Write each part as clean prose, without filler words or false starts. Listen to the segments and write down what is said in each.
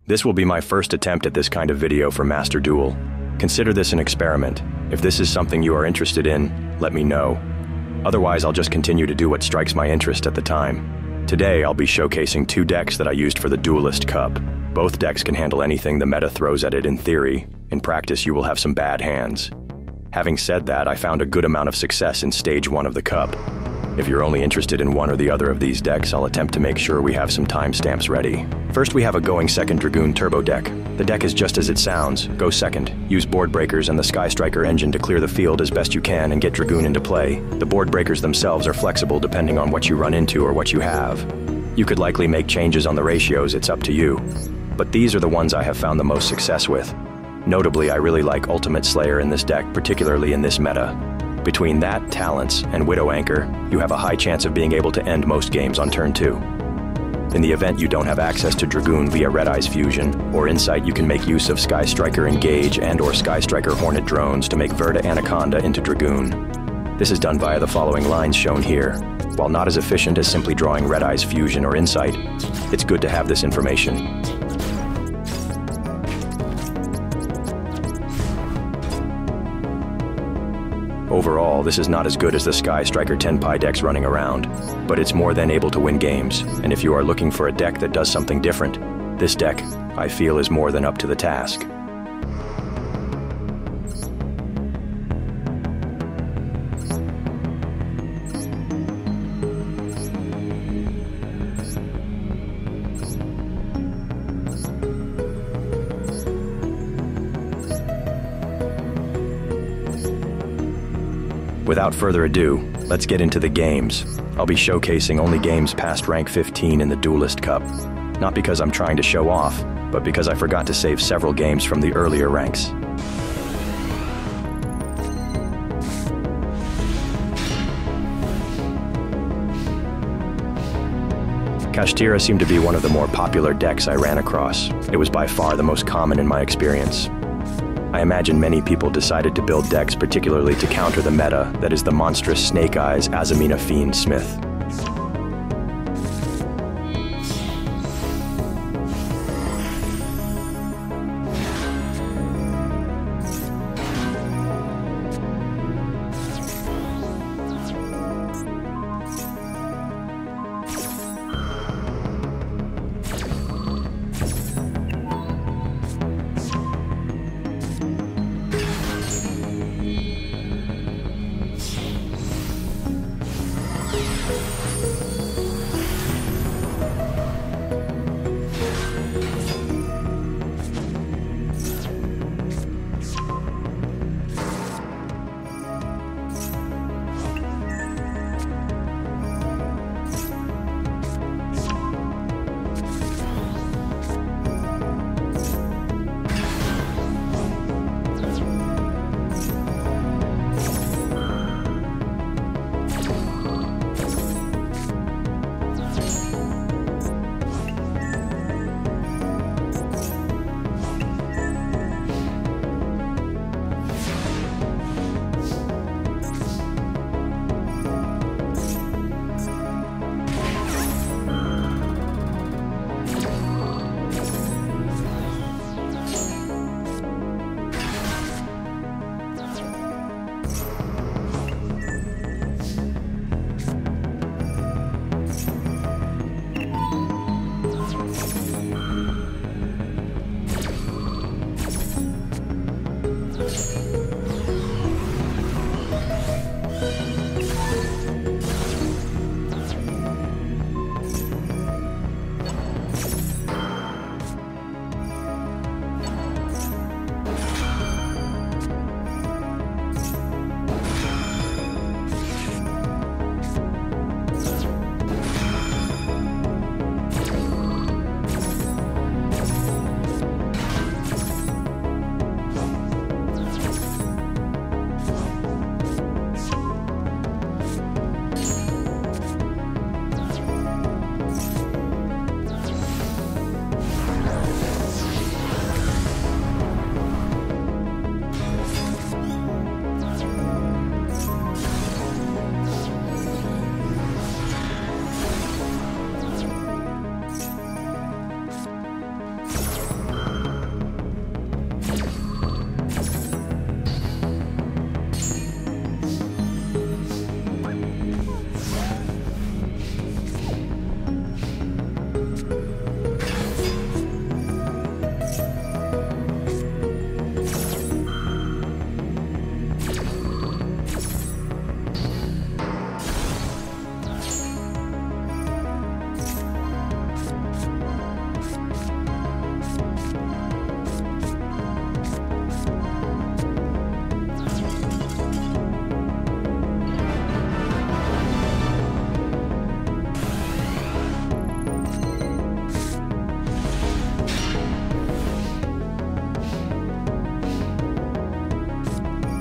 This will be my first attempt at this kind of video for Master Duel. Consider this an experiment. If this is something you are interested in, let me know. Otherwise, I'll just continue to do what strikes my interest at the time. Today, I'll be showcasing 2 decks that I used for the Duelist Cup. Both decks can handle anything the meta throws at it in theory. In practice, you will have some bad hands. Having said that, I found a good amount of success in Stage 1 of the Cup. If you're only interested in one or the other of these decks, I'll attempt to make sure we have some timestamps ready. First, we have a Going Second Dragoon Turbo deck. The deck is just as it sounds. Go second. Use Board Breakers and the Sky Striker engine to clear the field as best you can and get Dragoon into play. The Board Breakers themselves are flexible depending on what you run into or what you have. You could likely make changes on the ratios, it's up to you. But these are the ones I have found the most success with. Notably, I really like Ultimate Slayer in this deck, particularly in this meta. Between that, Talents, and Widow Anchor, you have a high chance of being able to end most games on turn 2. In the event you don't have access to Dragoon via Red Eyes Fusion or Insight, you can make use of Sky Striker Engage and/or Sky Striker Hornet drones to make Verta Anaconda into Dragoon. This is done via the following lines shown here. While not as efficient as simply drawing Red Eyes Fusion or Insight, it's good to have this information. Overall, this is not as good as the Sky Striker Tenpai decks running around, but it's more than able to win games, and if you are looking for a deck that does something different, this deck, I feel, is more than up to the task. Without further ado, let's get into the games. I'll be showcasing only games past rank 15 in the Duelist Cup. Not because I'm trying to show off, but because I forgot to save several games from the earlier ranks. Kashtira seemed to be one of the more popular decks I ran across. It was by far the most common in my experience. I imagine many people decided to build decks particularly to counter the meta that is the monstrous Snake Eyes Azamina Fiend Smith.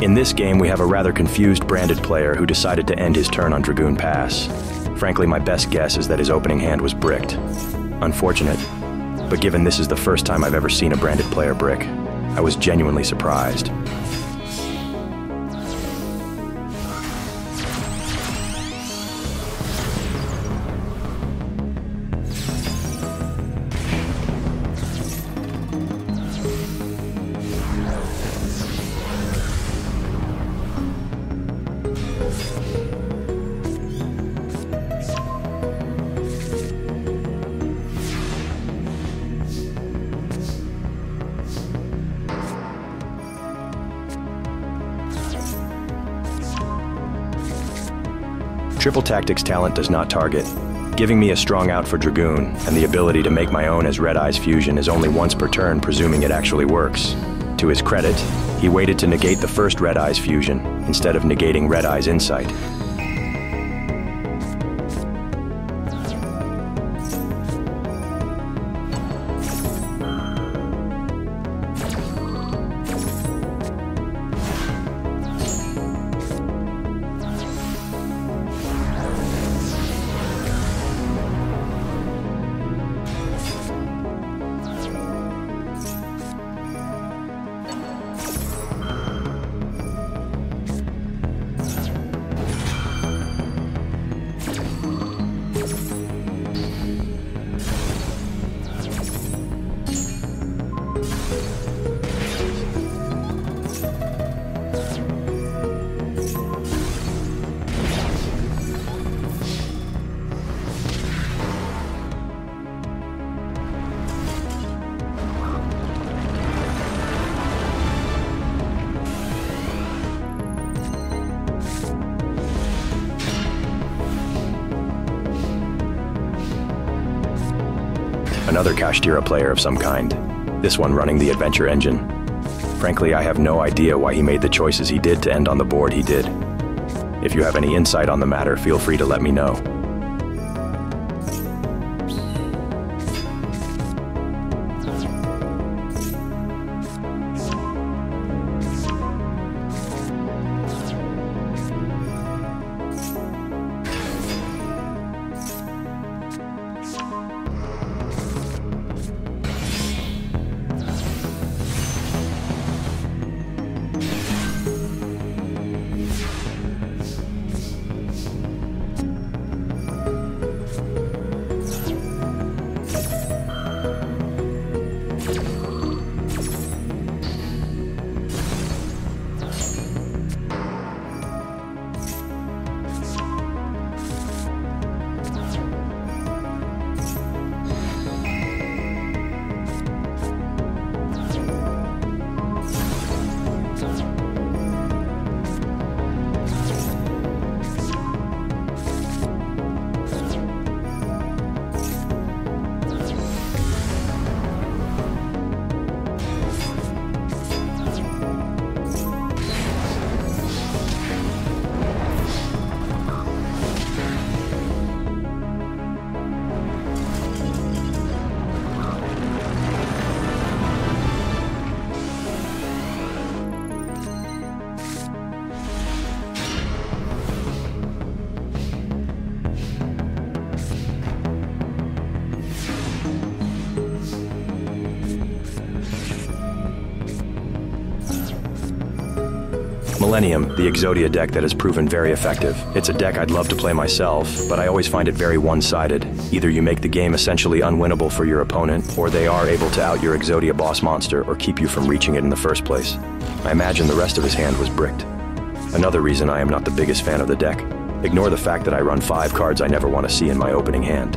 In this game, we have a rather confused branded player who decided to end his turn on Dragoon Pass. Frankly, my best guess is that his opening hand was bricked. Unfortunate, but given this is the first time I've ever seen a branded player brick, I was genuinely surprised. Triple Tactics talent does not target, giving me a strong out for Dragoon, and the ability to make my own as Red Eyes Fusion is only once per turn, presuming it actually works. To his credit, he waited to negate the first Red Eyes Fusion, instead of negating Red Eyes Insight. Another Kashtira player of some kind, this one running the adventure engine. Frankly, I have no idea why he made the choices he did to end on the board he did. If you have any insight on the matter, feel free to let me know. Millennium, the Exodia deck that has proven very effective. It's a deck I'd love to play myself, but I always find it very one-sided. Either you make the game essentially unwinnable for your opponent, or they are able to out your Exodia boss monster or keep you from reaching it in the first place. I imagine the rest of his hand was bricked. Another reason I am not the biggest fan of the deck. Ignore the fact that I run 5 cards I never want to see in my opening hand.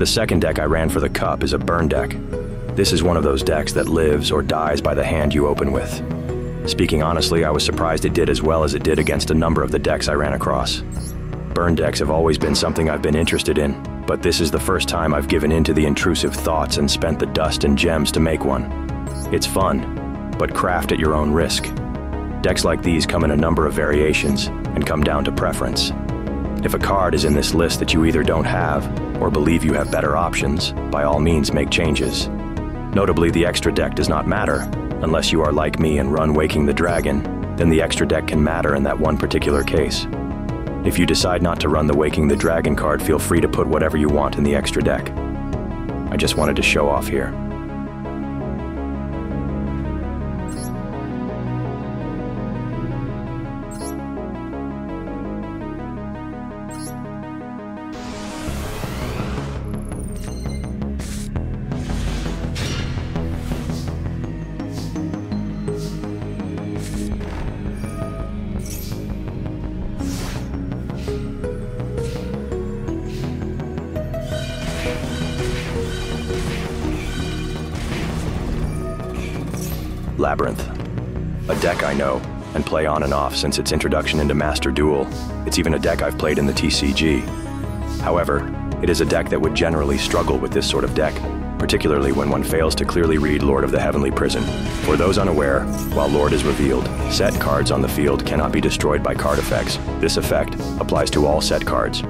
The second deck I ran for the cup is a burn deck. This is one of those decks that lives or dies by the hand you open with. Speaking honestly, I was surprised it did as well as it did against a number of the decks I ran across. Burn decks have always been something I've been interested in, but this is the first time I've given in to the intrusive thoughts and spent the dust and gems to make one. It's fun, but craft at your own risk. Decks like these come in a number of variations and come down to preference. If a card is in this list that you either don't have or believe you have better options, by all means make changes. Notably, the extra deck does not matter. Unless you are like me and run Waking the Dragon, then the extra deck can matter in that one particular case. If you decide not to run the Waking the Dragon card, feel free to put whatever you want in the extra deck. I just wanted to show off here. Labyrinth. A deck I know and play on and off since its introduction into Master Duel. It's even a deck I've played in the TCG. However, it is a deck that would generally struggle with this sort of deck, particularly when one fails to clearly read Lord of the Heavenly Prison. For those unaware, while Lord is revealed, set cards on the field cannot be destroyed by card effects. This effect applies to all set cards.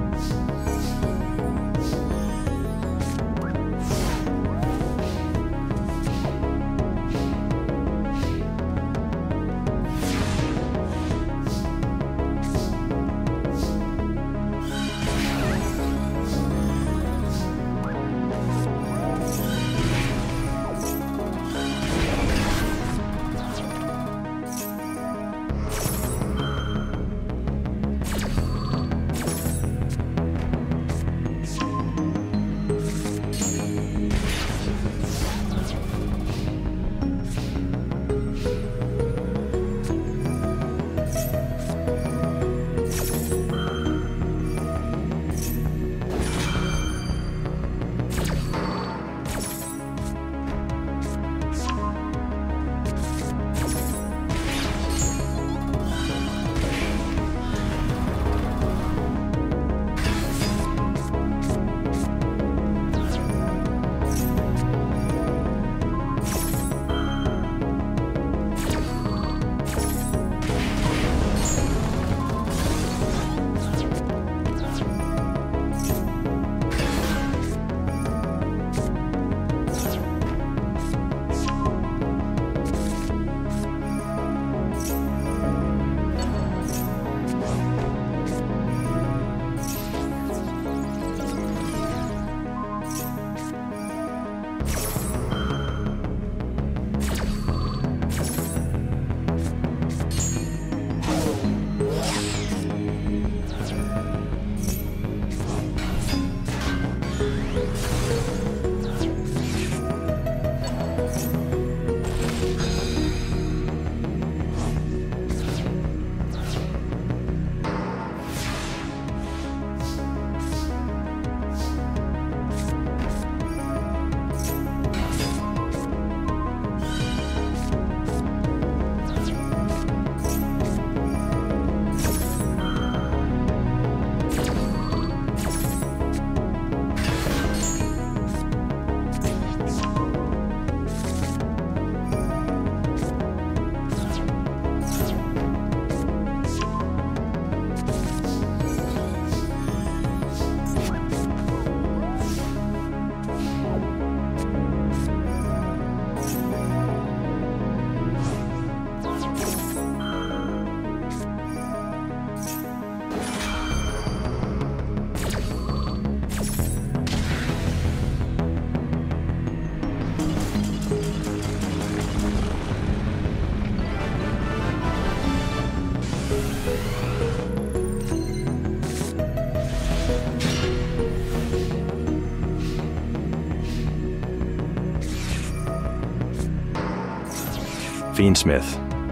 Fiendsmith,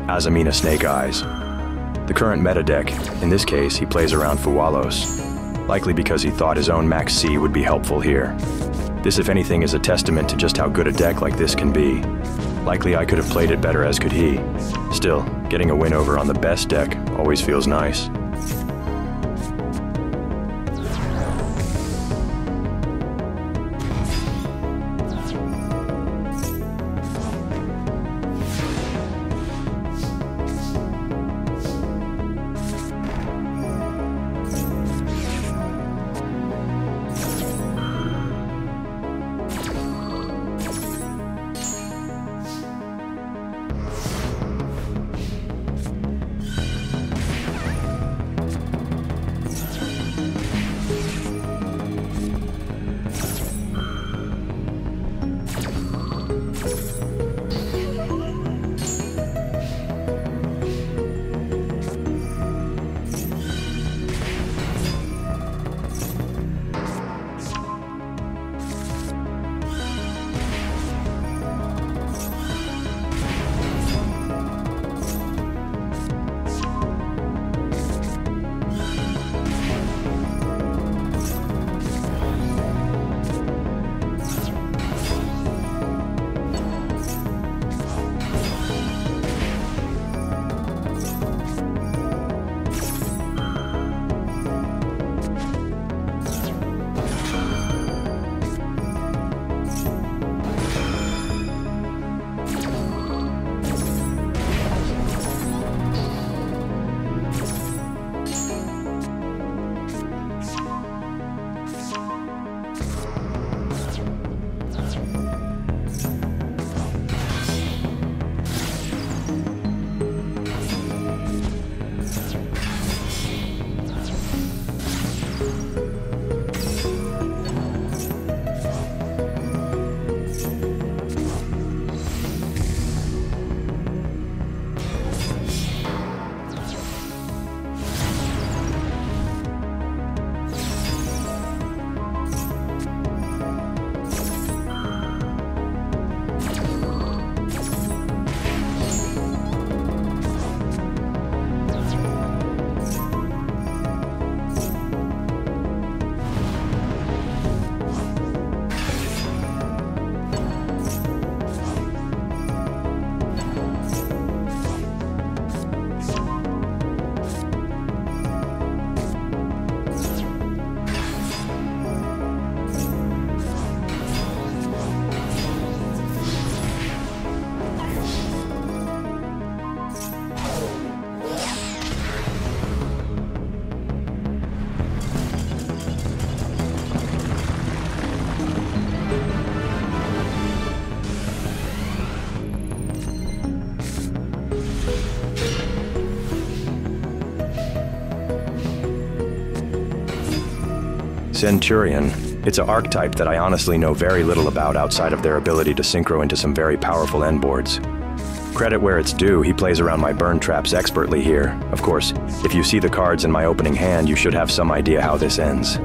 Azamina Snake Eyes. The current meta deck, in this case he plays around Fualos, likely because he thought his own Max C would be helpful here. This, if anything, is a testament to just how good a deck like this can be. Likely I could have played it better, as could he. Still, getting a win over on the best deck always feels nice. Centurion. It's an archetype that I honestly know very little about outside of their ability to synchro into some very powerful end boards. Credit where it's due, he plays around my burn traps expertly here. Of course, if you see the cards in my opening hand, you should have some idea how this ends.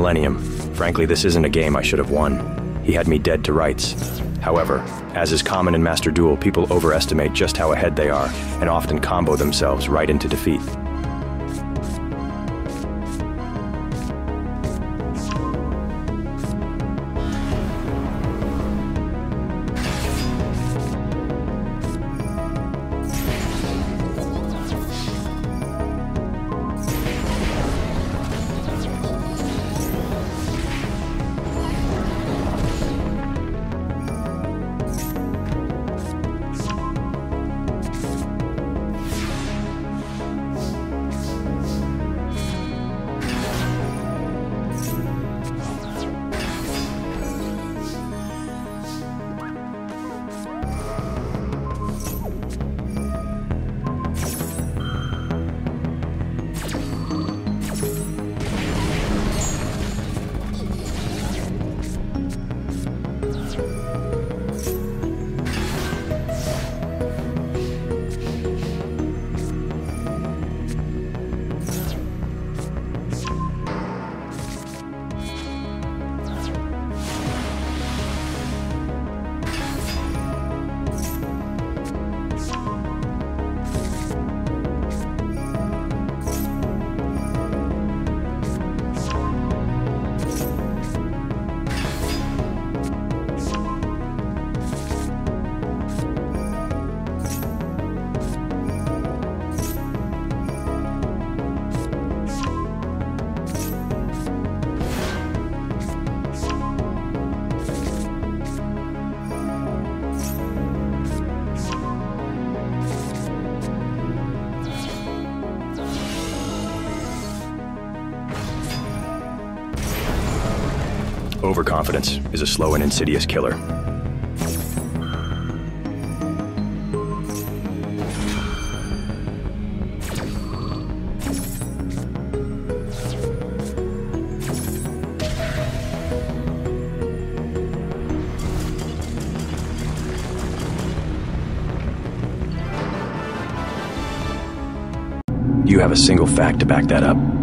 millennium. Frankly, this isn't a game I should have won. He had me dead to rights. However, as is common in Master Duel, people overestimate just how ahead they are, and often combo themselves right into defeat. Overconfidence is a slow and insidious killer. Do you have a single fact to back that up?